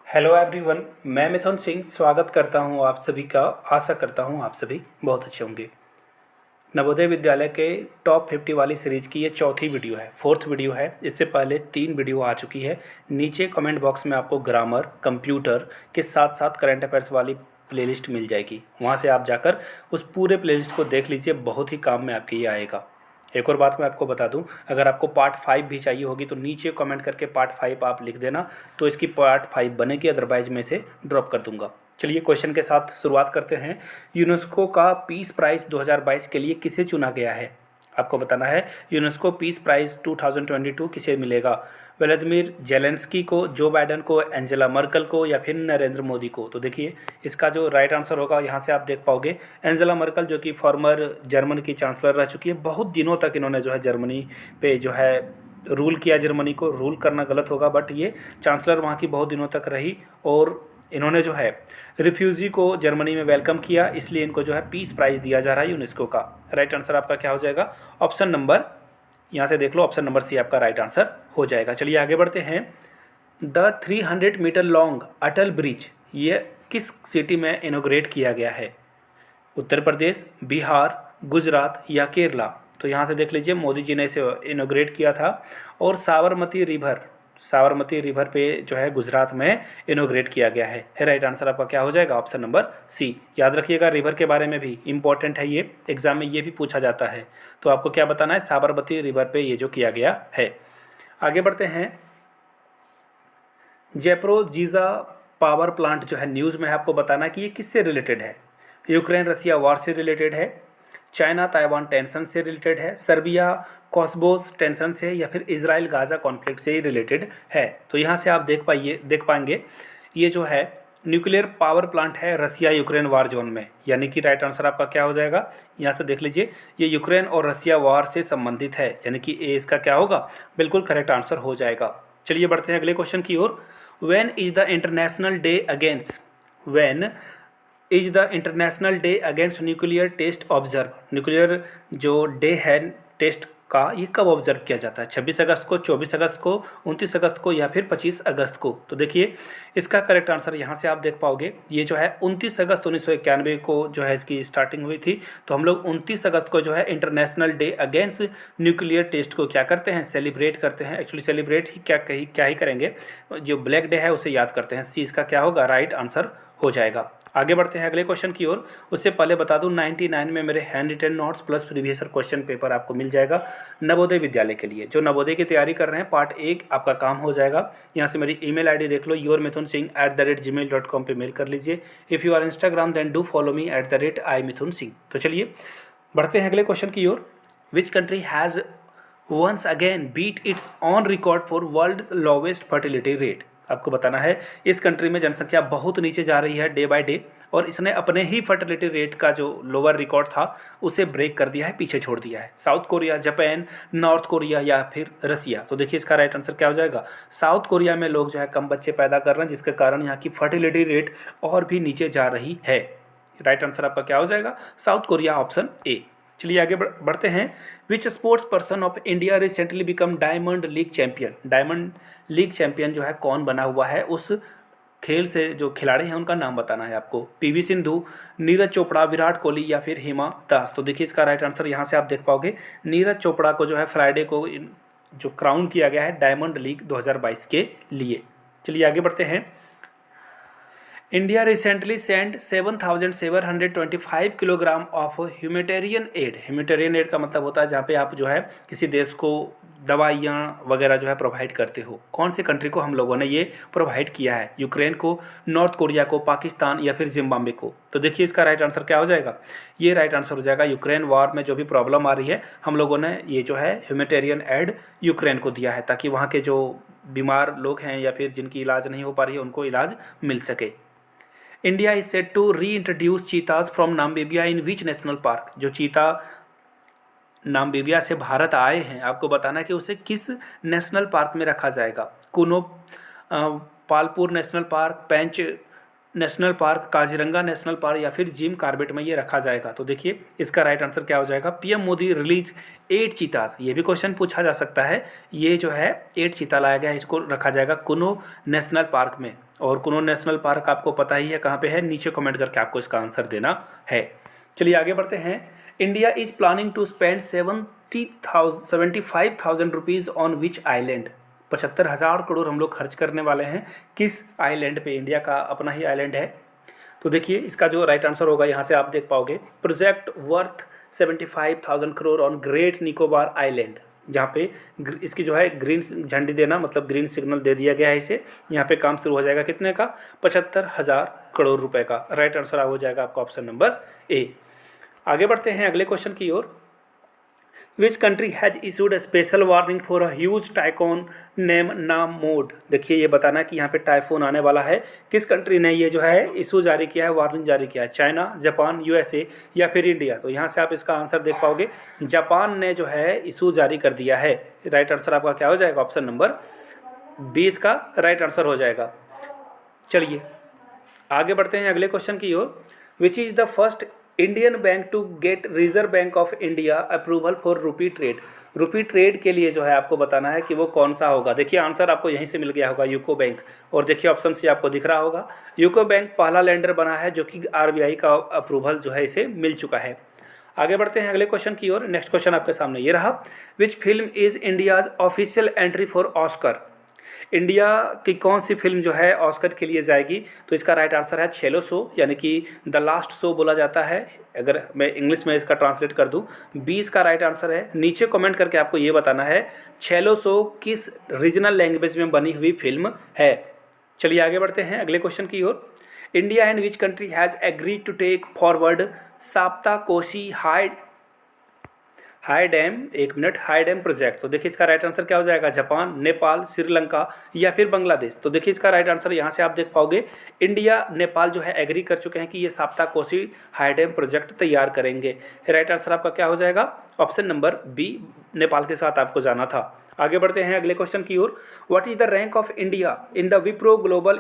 Hello everyone, मैं मिथुन सिंह स्वागत करता हूं आप सभी का। आशा करता हूं आप सभी बहुत अच्छे होंगे। नवोदय विद्यालय के टॉप 50 वाली सीरीज की ये चौथी वीडियो है, फोर्थ वीडियो है। इससे पहले 3 वीडियो आ चुकी है। नीचे कमेंट बॉक्स में आपको ग्रामर, कंप्यूटर के साथ साथ करंट अफेयर्स वाली प्लेलिस्ट मिल जाएगी। वहाँ से आप जाकर उस पूरे प्लेलिस्ट को देख लीजिए, बहुत ही काम में आपके ये आएगा। एक और बात मैं आपको बता दूं, अगर आपको पार्ट 5 भी चाहिए होगी तो नीचे कमेंट करके पार्ट 5 आप लिख देना, तो इसकी पार्ट 5 बनेगी, अदरवाइज मैं इसे ड्रॉप कर दूंगा। चलिए क्वेश्चन के साथ शुरुआत करते हैं। यूनेस्को का पीस प्राइज़ 2022 के लिए किसे चुना गया है? आपको बताना है यूनेस्को पीस प्राइज़ 2022 किसे मिलेगा। व्लादिमीर जेलेंस्की को, जो बाइडन को, एंजेला मर्कल को, या फिर नरेंद्र मोदी को। तो देखिए इसका जो राइट आंसर होगा, यहाँ से आप देख पाओगे एंजेला मर्कल, जो कि फॉर्मर जर्मन की चांसलर रह चुकी है। बहुत दिनों तक इन्होंने जो है जर्मनी पे जो है रूल किया। जर्मनी को रूल करना गलत होगा, बट ये चांसलर वहाँ की बहुत दिनों तक रही और इन्होंने जो है रिफ्यूजी को जर्मनी में वेलकम किया, इसलिए इनको जो है पीस प्राइज़ दिया जा रहा है यूनेस्को का। राइट आंसर आपका क्या हो जाएगा? ऑप्शन नंबर, यहाँ से देख लो, ऑप्शन नंबर सी आपका राइट आंसर हो जाएगा। चलिए आगे बढ़ते हैं। The 300 metre long Atal bridge ये किस सिटी में इनोग्रेट किया गया है? उत्तर प्रदेश, बिहार, गुजरात या केरला? तो यहाँ से देख लीजिए, मोदी जी ने इसे इनोग्रेट किया था। और साबरमती रिवर पे जो है गुजरात में इनोग्रेट किया गया है। राइट आंसर आपका क्या हो जाएगा? Option number C. याद रखिएगा, रिवर के बारे में भी इंपॉर्टेंट है, ये एग्जाम में ये भी पूछा जाता है। तो आपको क्या बताना है? साबरमती रिवर पे ये जो किया गया है। आगे बढ़ते हैं। जैपोरोजीजा पावर प्लांट जो है न्यूज़ में है, आपको बताना है कि ये किससे रिलेटेड है। यूक्रेन रसिया वॉर से रिलेटेड है, चाइना ताइवान टेंशन से रिलेटेड है, सर्बिया कॉस्बोस टेंशन से, या फिर इजराइल गाजा कॉन्फ्लिक्ट से ही रिलेटेड है। तो यहाँ से आप देख पाएंगे ये जो है न्यूक्लियर पावर प्लांट है रसिया यूक्रेन वार जोन में, यानी कि राइट आंसर आपका क्या हो जाएगा? यहाँ से देख लीजिए, ये यूक्रेन और रसिया वार से संबंधित है, यानी कि ए इसका क्या होगा? बिल्कुल करेक्ट आंसर हो जाएगा। चलिए बढ़ते हैं अगले क्वेश्चन की ओर। When is the international day against nuclear test observe? Nuclear जो डे है टेस्ट का, ये कब ऑब्जर्व किया जाता है? 26 अगस्त को, 24 अगस्त को, 29 अगस्त को, या फिर 25 अगस्त को? तो देखिए इसका करेक्ट आंसर यहाँ से आप देख पाओगे, ये जो है 29 अगस्त 1991 को जो है इसकी स्टार्टिंग हुई थी। तो हम लोग 29 अगस्त को जो है international day against nuclear test को क्या करते हैं? सेलिब्रेट करते हैं। एक्चुअली सेलिब्रेट ही क्या ही करेंगे, जो ब्लैक डे है उसे याद करते हैं। सी इसका क्या होगा? राइट आंसर हो जाएगा। आगे बढ़ते हैं अगले क्वेश्चन की ओर। उससे पहले बता दूं, 99 में मेरे handwritten notes plus previous question paper आपको मिल जाएगा नवोदय विद्यालय के लिए। जो नवोदय की तैयारी कर रहे हैं, पार्ट 1 आपका काम हो जाएगा। यहाँ से मेरी ईमेल आईडी देख लो, yourmithunsingh@gmail.com पे मेल कर लीजिए। If you are Instagram then do follow me @imithunsingh। तो चलिए बढ़ते हैं अगले क्वेश्चन की ओर। Which country has once again beat its own record for world lowest fertility rate? आपको बताना है इस कंट्री में जनसंख्या बहुत नीचे जा रही है डे बाय डे, और इसने अपने ही फर्टिलिटी रेट का जो लोअर रिकॉर्ड था उसे ब्रेक कर दिया है, पीछे छोड़ दिया है। South Korea, Japan, north Korea या फिर रसिया? तो देखिए इसका राइट आंसर क्या हो जाएगा? साउथ कोरिया में लोग जो है कम बच्चे पैदा कर रहे हैं, जिसके कारण यहाँ की फर्टिलिटी रेट और भी नीचे जा रही है। राइट आंसर आपका क्या हो जाएगा? South Korea, option A. चलिए आगे बढ़ते हैं। विच sports person of India recently become diamond league champion? Diamond league champion जो है कौन बना हुआ है? उस खेल से जो खिलाड़ी हैं उनका नाम बताना है आपको। पीवी सिंधु, नीरज चोपड़ा, विराट कोहली या फिर हिमा दास? तो देखिए इसका राइट आंसर यहाँ से आप देख पाओगे, नीरज चोपड़ा को जो है फ्राइडे को जो क्राउन किया गया है डायमंड लीग 2022 के लिए। चलिए आगे बढ़ते हैं। India recently send 7,725 kilogram of humanitarian add. Humanitarian add का मतलब होता है जहाँ पे आप जो है किसी देश को दवाइयाँ वगैरह जो है प्रोवाइड करते हो। कौन से कंट्री को हम लोगों ने ये प्रोवाइड किया है? यूक्रेन को, नॉर्थ कोरिया को, पाकिस्तान या फिर जिम्बाब्वे को? तो देखिए इसका राइट आंसर क्या हो जाएगा? ये राइट आंसर हो जाएगा, यूक्रेन वॉर में जो भी प्रॉब्लम आ रही है, हम लोगों ने ये जो है ह्यूमैनिटेरियन एड यूक्रेन को दिया है, ताकि वहाँ के जो बीमार लोग हैं या फिर जिनकी इलाज नहीं हो पा रही है उनको इलाज मिल सके। India is set to reintroduce cheetahs from Namibia in which national park? जो चीता नामीबिया से भारत आए हैं, आपको बताना है कि उसे किस नेशनल पार्क में रखा जाएगा। Kuno Palpur national park, Pench national park, Kaziranga national park या फिर जिम कॉर्बेट में ये रखा जाएगा। तो देखिए इसका राइट आंसर क्या हो जाएगा, पीएम मोदी रिलीज 8 चीतास। ये भी क्वेश्चन पूछा जा सकता है। ये जो है 8 चीता लाया गया है, इसको रखा जाएगा कुनो नेशनल पार्क में। और कुनो नेशनल पार्क आपको पता ही है कहाँ पे है, नीचे कमेंट करके आपको इसका आंसर देना है। चलिए आगे बढ़ते हैं। India is planning to spend 75,000 rupees on which island. 75,000 crore हम लोग खर्च करने वाले हैं किस आइलैंड पे, इंडिया का अपना ही आइलैंड है। तो देखिए इसका जो राइट आंसर होगा यहाँ से आप देख पाओगे, project worth 75,000 crore on great Nicobar island, जहाँ पे इसकी जो है ग्रीन झंडी देना, मतलब ग्रीन सिग्नल दे दिया गया है इसे। यहाँ पे काम शुरू हो जाएगा कितने का, 75,000 करोड़ रुपए का। राइट आंसर हो जाएगा आपका ऑप्शन नंबर ए। आगे बढ़ते हैं अगले क्वेश्चन की ओर। Which country has issued a special warning for a huge typhoon name Nanmadol. देखिए ये बताना है कि यहाँ पे टाइफून आने वाला है, किस कंट्री ने ये जो है इशू जारी किया है, वार्निंग जारी किया है, चाइना, जापान, यूएसए या फिर इंडिया। तो यहाँ से आप इसका आंसर देख पाओगे, जापान ने जो है इशू जारी कर दिया है। राइट आंसर आपका क्या हो जाएगा, ऑप्शन नंबर 20 का राइट आंसर हो जाएगा। चलिए आगे बढ़ते हैं अगले क्वेश्चन की ओर। Which is the first Indian bank to get Reserve Bank of India approval for rupee trade. Rupee trade के लिए जो है आपको बताना है कि वो कौन सा होगा। देखिए आंसर आपको यहीं से मिल गया होगा, यूको बैंक। और देखिए ऑप्शन से आपको दिख रहा होगा, यूको बैंक पहला लेंडर बना है जो कि आरबीआई का अप्रूवल जो है इसे मिल चुका है। आगे बढ़ते हैं अगले क्वेश्चन की ओर। नेक्स्ट क्वेश्चन आपके सामने ये रहा, which film is India's official entry for Oscar. India की कौन सी फिल्म जो है ऑस्कर के लिए जाएगी। तो इसका राइट आंसर है छेलो शो, यानी कि द लास्ट शो बोला जाता है, अगर मैं इंग्लिश में इसका ट्रांसलेट कर दूं। 20 का राइट आंसर है। नीचे कमेंट करके आपको ये बताना है छेलो शो किस रीजनल लैंग्वेज में बनी हुई फिल्म है। चलिए आगे बढ़ते हैं अगले क्वेश्चन की ओर। India and which country has agreed to take forward Sapta Kosi high dam project. तो देखिए इसका राइट आंसर क्या हो जाएगा, जापान, नेपाल, श्रीलंका या फिर बांग्लादेश। तो देखिए इसका राइट आंसर यहाँ से आप देख पाओगे, इंडिया, नेपाल जो है एग्री कर चुके हैं कि ये साप्ता कोसी हाई डैम प्रोजेक्ट तैयार करेंगे। राइट आंसर आपका क्या हो जाएगा, ऑप्शन नंबर बी, नेपाल के साथ आपको जाना था। आगे बढ़ते हैं अगले क्वेश्चन की ओर। What is the rank of India in the WIPO global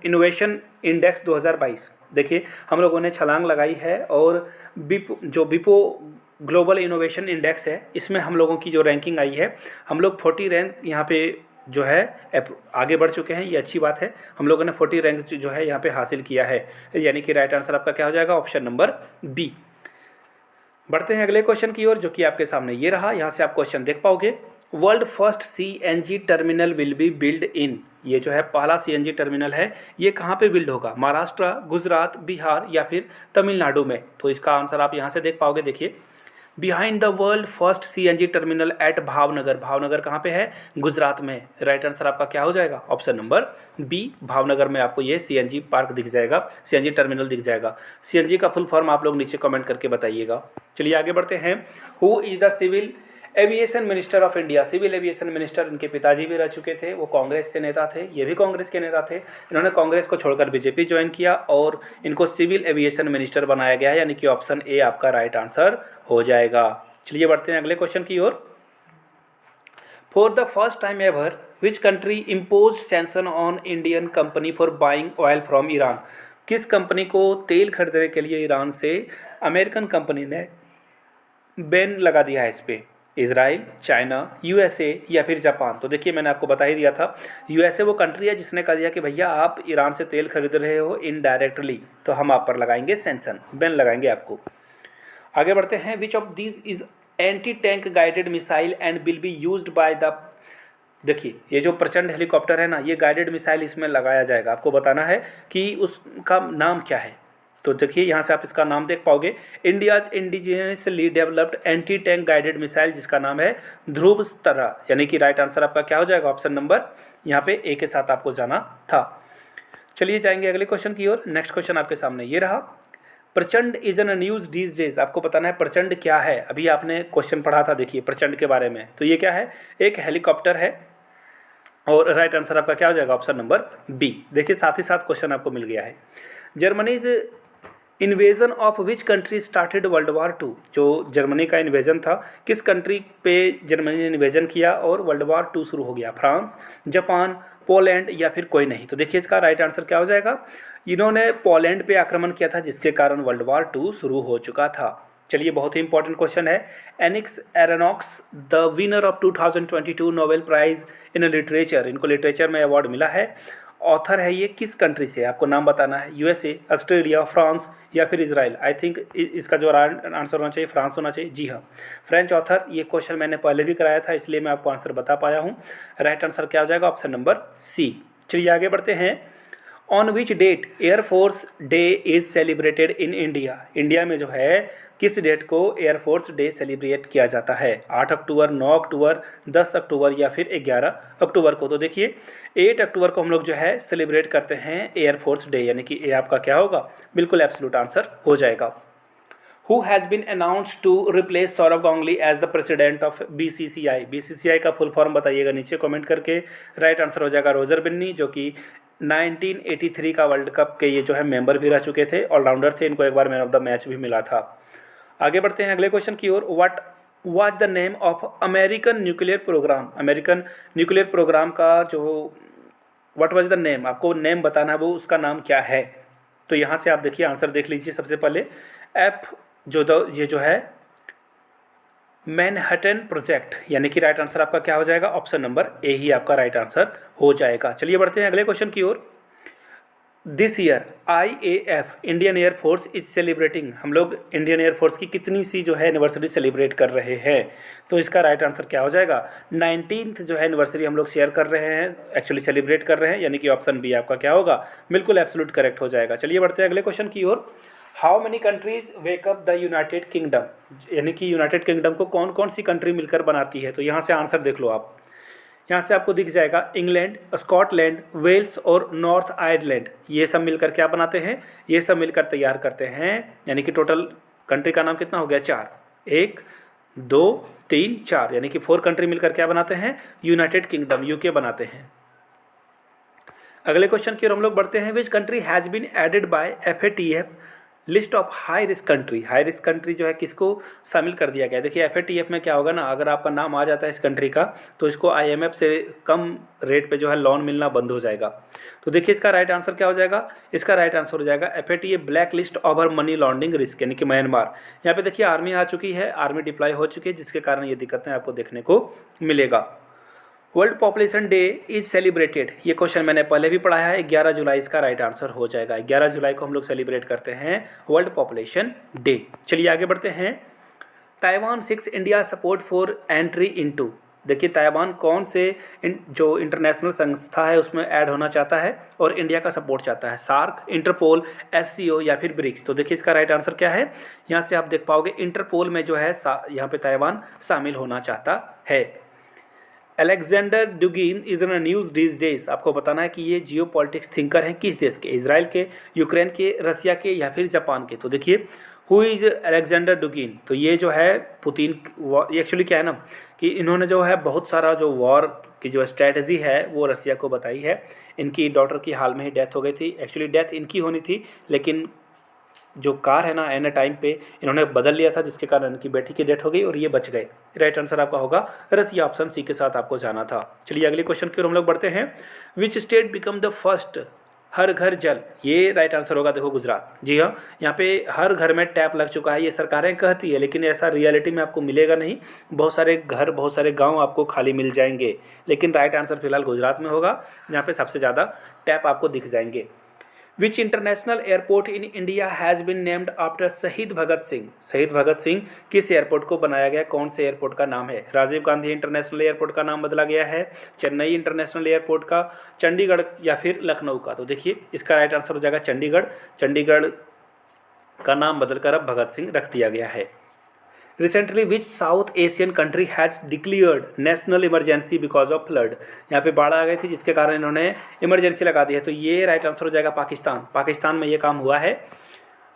innovation index 2022। देखिए हम लोगों ने छलांग लगाई है और विपो ग्लोबल इनोवेशन इंडेक्स है, इसमें हम लोगों की जो रैंकिंग आई है, हम लोग 40 रैंक यहाँ पे जो है आगे बढ़ चुके हैं। ये अच्छी बात है, हम लोगों ने 40 रैंक जो है यहाँ पे हासिल किया है, यानी कि राइट आंसर आपका क्या हो जाएगा, ऑप्शन नंबर बी। बढ़ते हैं अगले क्वेश्चन की ओर, जो कि आपके सामने ये रहा। यहाँ से आप क्वेश्चन देख पाओगे, world first CNG terminal will be build in. ये जो है पहला सीएनजी टर्मिनल है, ये कहाँ पे बिल्ड होगा, महाराष्ट्र, गुजरात, बिहार या फिर तमिलनाडु में। तो इसका आंसर आप यहाँ से देख पाओगे। देखिए, behind the world first CNG terminal at Bhavnagar. Bhavnagar कहाँ पे है, गुजरात में। राइट आंसर आपका क्या हो जाएगा, ऑप्शन नंबर बी, भावनगर में आपको ये सीएनजी पार्क दिख जाएगा, सीएनजी टर्मिनल दिख जाएगा। सीएनजी का फुल फॉर्म आप लोग नीचे कमेंट करके बताइएगा। चलिए आगे बढ़ते हैं। Who is the civil aviation minister of India. Civil aviation minister इनके पिताजी भी रह चुके थे, वो कांग्रेस से नेता थे, ये भी कांग्रेस के नेता थे। इन्होंने कांग्रेस को छोड़कर बीजेपी ज्वाइन किया और इनको सिविल एविएशन मिनिस्टर बनाया गया है, यानी कि ऑप्शन ए आपका राइट आंसर हो जाएगा। चलिए बढ़ते हैं अगले क्वेश्चन की ओर। For the first time ever which country impose sanction on Indian company for buying oil from Iran. किस कंपनी को तेल खरीदने के लिए ईरान से अमेरिकन कंपनी ने बैन लगा दिया है इस पर, इजराइल, चाइना, यूएसए या फिर जापान। तो देखिए मैंने आपको बता ही दिया था, यूएसए वो कंट्री है जिसने कह दिया कि भैया आप ईरान से तेल खरीद रहे हो इनडायरेक्टली, तो हम आप पर लगाएंगे सैंक्शन, बैन लगाएंगे आपको। आगे बढ़ते हैं। Which of this is anti tank guided missile and will be used by the. देखिए ये जो प्रचंड हेलीकॉप्टर है ना, ये गाइडेड मिसाइल इसमें लगाया जाएगा। आपको बताना है कि उसका नाम क्या है। तो देखिए यहाँ से आप इसका नाम देख पाओगे, India's indigenously developed anti tank guided missile, जिसका नाम है ध्रुव तारा, यानी कि राइट आंसर आपका क्या हो जाएगा, ऑप्शन नंबर यहाँ पे ए के साथ आपको जाना था। चलिए जाएंगे अगले क्वेश्चन की ओर। नेक्स्ट क्वेश्चन आपके सामने ये रहा, प्रचंड is an news these days. आपको बताना है प्रचंड क्या है। अभी आपने क्वेश्चन पढ़ा था देखिए प्रचंड के बारे में, तो ये क्या है, एक हेलीकॉप्टर है और राइट आंसर आपका क्या हो जाएगा, ऑप्शन नंबर बी। देखिए साथ ही साथ क्वेश्चन आपको मिल गया है। Germany's invasion of which country started World War Two, जो जर्मनी का इन्वेजन था, किस कंट्री पे जर्मनी ने इन्वेजन किया और वर्ल्ड वॉर टू शुरू हो गया? फ्रांस, जापान, पोलैंड या फिर कोई नहीं? तो देखिए इसका राइट आंसर क्या हो जाएगा, इन्होंने पोलैंड पे आक्रमण किया था जिसके कारण वर्ल्ड वॉर टू शुरू हो चुका था। चलिए बहुत ही इंपॉर्टेंट क्वेश्चन है। एनिक्स Ernaux the winner of 2022 Nobel prize in literature, इनको लिटरेचर में अवार्ड मिला है। ऑथर है ये किस कंट्री से, आपको नाम बताना है। यूएसए, ऑस्ट्रेलिया, फ्रांस या फिर इजराइल। आई थिंक इसका जो आंसर होना चाहिए फ्रांस होना चाहिए। जी हाँ, फ्रेंच ऑथर। ये क्वेश्चन मैंने पहले भी कराया था इसलिए मैं आपको आंसर बता पाया हूँ। राइट आंसर क्या हो जाएगा, ऑप्शन नंबर सी। चलिए आगे बढ़ते हैं। On which date air force day is celebrated in India, India में जो है किस डेट को एयरफोर्स डे सेलिब्रेट किया जाता है? 8 अक्टूबर, 9 अक्टूबर, 10 अक्टूबर या फिर 11 अक्टूबर को? तो देखिए 8 अक्टूबर को हम लोग जो है सेलिब्रेट करते हैं एयरफोर्स डे, यानी कि ये आपका क्या होगा, बिल्कुल एब्सोल्यूट आंसर हो जाएगा। Who has been announced to replace Saurav Ganguly as the president of BCCI, BCCI का फुल फॉर्म बताइएगा नीचे कमेंट करके। राइट आंसर हो जाएगा रोजर बिन्नी, जो कि 1983 का वर्ल्ड कप के ये जो है मेंबर भी रह चुके थे, ऑलराउंडर थे, इनको एक बार मैन ऑफ द मैच भी मिला था। आगे बढ़ते हैं अगले क्वेश्चन की ओर। What was the name of American nuclear programme, American nuclear programme का जो व्हाट वाज द नेम, आपको नेम बताना है वो उसका नाम क्या है? तो यहाँ से आप देखिए आंसर देख लीजिए। सबसे पहले ये जो है मैनहट्टन प्रोजेक्ट, यानी कि राइट आंसर आपका क्या हो जाएगा, ऑप्शन नंबर ए ही आपका राइट आंसर हो जाएगा। चलिए बढ़ते हैं अगले क्वेश्चन की ओर। This year IAF Indian air force is celebrating, हम लोग इंडियन एयरफोर्स की कितनी सी जो है एनिवर्सरी सेलिब्रेट कर रहे हैं? तो इसका राइट आंसर क्या हो जाएगा, 19th जो है एनिवर्सरी हम लोग शेयर कर रहे हैं, एक्चुअली सेलिब्रेट कर रहे हैं, यानी कि ऑप्शन बी आपका क्या होगा, बिल्कुल एब्सोल्यूट करेक्ट हो जाएगा। चलिए बढ़ते हैं अगले क्वेश्चन की ओर। How many countries make up the United Kingdom, यानी कि यूनाइटेड किंगडम को कौन कौन सी कंट्री मिलकर बनाती है? तो यहाँ से आंसर देख लो आप, यहाँ से आपको दिख जाएगा इंग्लैंड, स्कॉटलैंड, वेल्स और नॉर्थ आयरलैंड, ये सब मिलकर क्या बनाते हैं, ये सब मिलकर तैयार करते हैं, यानी कि टोटल कंट्री का नाम कितना हो गया, 4, 1 2 3 4, यानी कि 4 कंट्री मिलकर क्या बनाते हैं, यूनाइटेड किंगडम यूके बनाते हैं। अगले क्वेश्चन की ओर हम लोग बढ़ते हैं। Which country has been added by FATF list of high risk country, high risk country जो है किसको शामिल कर दिया गया? देखिए FATF में क्या होगा ना, अगर आपका नाम आ जाता है इस कंट्री का तो इसको IMF से कम रेट पे जो है लोन मिलना बंद हो जाएगा। तो देखिए इसका राइट आंसर क्या हो जाएगा, इसका राइट आंसर हो जाएगा FATF black list over money laundering risk, यानी कि म्यांमार। यहाँ पे देखिए आर्मी आ चुकी है, आर्मी डिप्लॉय हो चुकी है, जिसके कारण ये दिक्कतें आपको देखने को मिलेगा। World population day is celebrated, ये क्वेश्चन मैंने पहले भी पढ़ाया है, 11 जुलाई इसका राइट आंसर हो जाएगा। 11 जुलाई को हम लोग सेलिब्रेट करते हैं वर्ल्ड पॉपुलेशन डे। चलिए आगे बढ़ते हैं। Taiwan six India support for entry into, देखिए ताइवान कौन से जो इंटरनेशनल संस्था है उसमें ऐड होना चाहता है और इंडिया का सपोर्ट चाहता है? सार्क, इंटरपोल, SCO या फिर ब्रिक्स? तो देखिए इसका राइट आंसर क्या है, यहाँ से आप देख पाओगे इंटरपोल में जो है यहाँ पे ताइवान शामिल होना चाहता है। Alexander Dugin is in news these days, आपको बताना है कि ये जियो पॉलिटिक्स थिंकर हैं किस देश के, इजराइल के, यूक्रेन के, रसिया के या फिर जापान के? तो देखिए हु इज़ अलेक्जेंडर डुगिन, तो ये जो है पुतिन, ये एक्चुअली क्या है ना कि इन्होंने जो है बहुत सारा जो वॉर की जो स्ट्रैटेजी है वो रसिया को बताई है। इनकी डॉटर की हाल में ही डेथ हो गई थी, एक्चुअली डेथ इनकी होनी थी लेकिन जो कार है ना एन टाइम पे इन्होंने बदल लिया था, जिसके कारण इनकी बेटी की डेथ हो गई और ये बच गए। राइट आंसर आपका होगा रसिया, ऑप्शन सी के साथ आपको जाना था। चलिए अगले क्वेश्चन की ओर हम लोग बढ़ते हैं। Which state become the first Har Ghar Jal, ये राइट आंसर होगा देखो गुजरात। जी हाँ, यहाँ पे हर घर में टैप लग चुका है, ये सरकारें कहती है लेकिन ऐसा रियलिटी में आपको मिलेगा नहीं। बहुत सारे घर, बहुत सारे गांव आपको खाली मिल जाएंगे, लेकिन राइट आंसर फिलहाल गुजरात में होगा, जहाँ पे सबसे ज़्यादा टैप आपको दिख जाएंगे। विच international airport in India has been named after शहीद भगत सिंह, शहीद भगत सिंह किस एयरपोर्ट को बनाया गया, कौन से एयरपोर्ट का नाम है? राजीव गांधी इंटरनेशनल एयरपोर्ट का नाम बदला गया है, चेन्नई इंटरनेशनल एयरपोर्ट का, चंडीगढ़ या फिर लखनऊ का? तो देखिए इसका राइट आंसर हो जाएगा चंडीगढ़, चंडीगढ़ का नाम बदलकर अब भगत सिंह रख दिया गया है। Recently which south Asian country has declared national emergency because of flood, यहाँ पे बाढ़ आ गई थी जिसके कारण इन्होंने इमरजेंसी लगा दी है। तो ये राइट आंसर हो जाएगा पाकिस्तान, पाकिस्तान में ये काम हुआ है।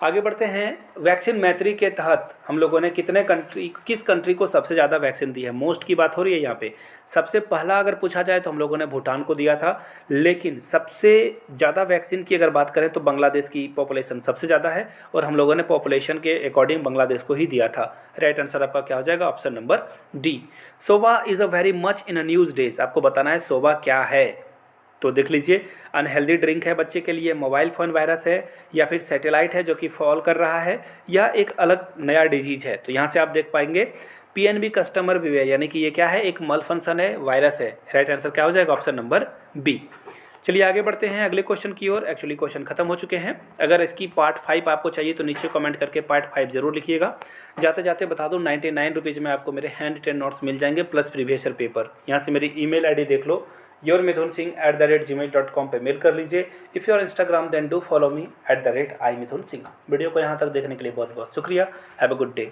आगे बढ़ते हैं। वैक्सीन मैत्री के तहत हम लोगों ने किस कंट्री को सबसे ज़्यादा वैक्सीन दी है? मोस्ट की बात हो रही है यहाँ पे। सबसे पहला अगर पूछा जाए तो हम लोगों ने भूटान को दिया था, लेकिन सबसे ज़्यादा वैक्सीन की अगर बात करें तो बांग्लादेश की पॉपुलेशन सबसे ज़्यादा है और हम लोगों ने पॉपुलेशन के अकॉर्डिंग बांग्लादेश को ही दिया था। राइट आंसर आपका क्या हो जाएगा? Option number D. Sova is a very much in a news days. आपको बताना है सोवा क्या है, तो देख लीजिए। अनहेल्दी ड्रिंक है बच्चे के लिए, मोबाइल फ़ोन वायरस है, या फिर सैटेलाइट है जो कि फॉल कर रहा है, या एक अलग नया डिजीज है। तो यहाँ से आप देख पाएंगे पीएनबी कस्टमर बिहेवियर, यानी कि ये क्या है? एक मल फंक्शन है, वायरस है। राइट आंसर क्या हो जाएगा? Option number B. चलिए आगे बढ़ते हैं अगले क्वेश्चन की ओर। एक्चुअली क्वेश्चन खत्म हो चुके हैं। अगर इसकी पार्ट 5 आपको चाहिए तो नीचे कमेंट करके पार्ट 5 जरूर लिखिएगा। जाते जाते बता दूं 99 रुपीज़ में आपको मेरे हैंड रिटेन नोट्स मिल जाएंगे प्लस प्रीवियस ईयर पेपर। यहाँ से मेरी ईमेल आईडी देख लो, yourmithunsingh@gmail.com पे मेल कर लीजिए। If you are Instagram then do follow me @imithunsingh। Video को यहाँ तक देखने के लिए बहुत बहुत शुक्रिया। Have a good day.